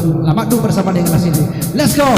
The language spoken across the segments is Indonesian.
Lama tuh bersama dengan Mas Indi. Let's go.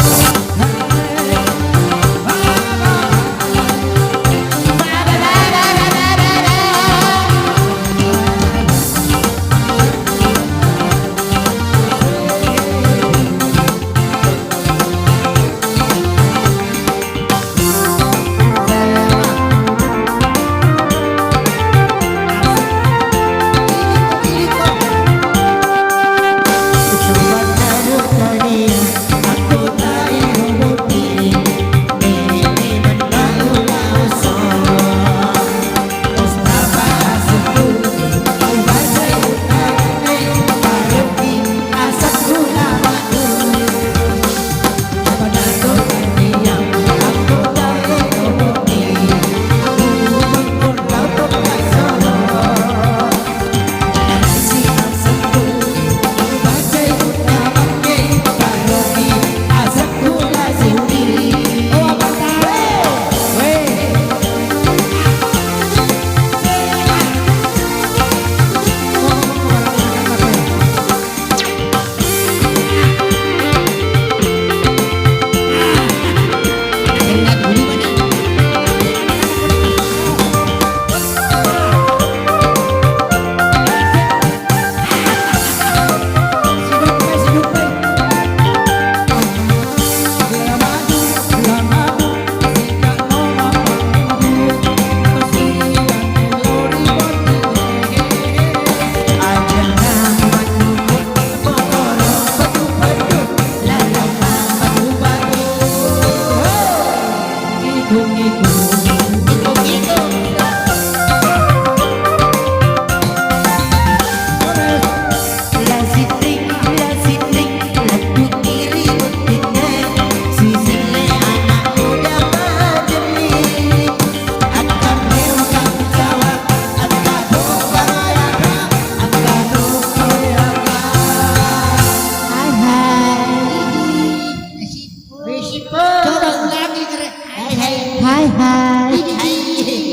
Hai hai.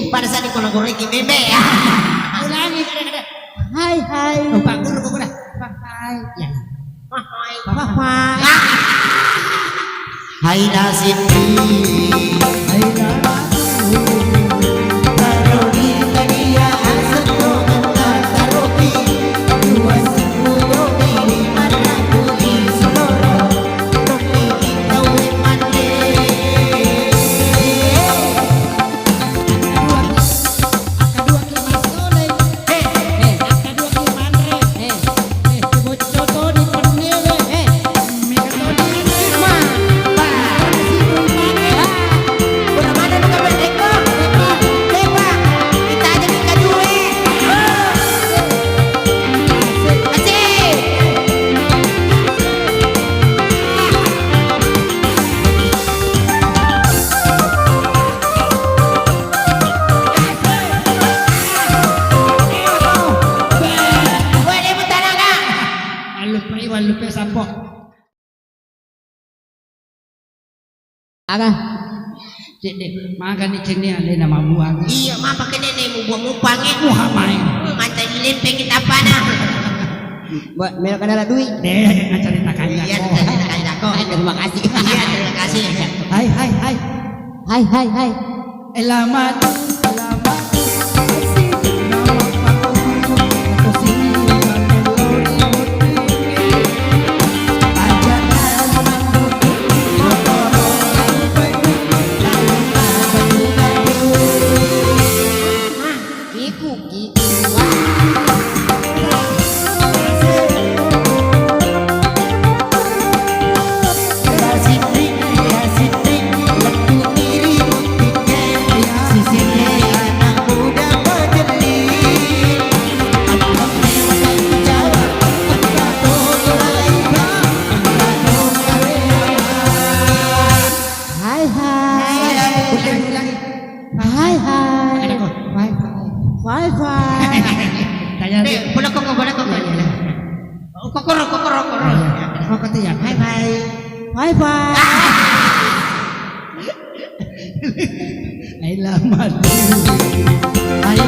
Pada saat di kolong goreng bebe ya. Ulangi kada. Hai hai. Lupa guru guru dah. Hai. Ya. Hai. Hai. Hai Nasiti. Hai Nasiti. Taroni tania asatno antar taroki. Dua sepuluh di mana kuli sonoro. Roki kita wemane. Lupa sampo. Aga. Cek makan di sini ada nama buang. Iya, mah pakai nenek mau buang upangnya. Wah, main. Mantai lempeng kita pana. Buat mereka ada duit. Deh, ceritakan Iya, aku. ceritakan aku. Terima kasih. Iya, terima kasih. Hai, hai, hai. Hai hai hai. Elamat, elamat. Bye-bye. Ay, lamat. Ay,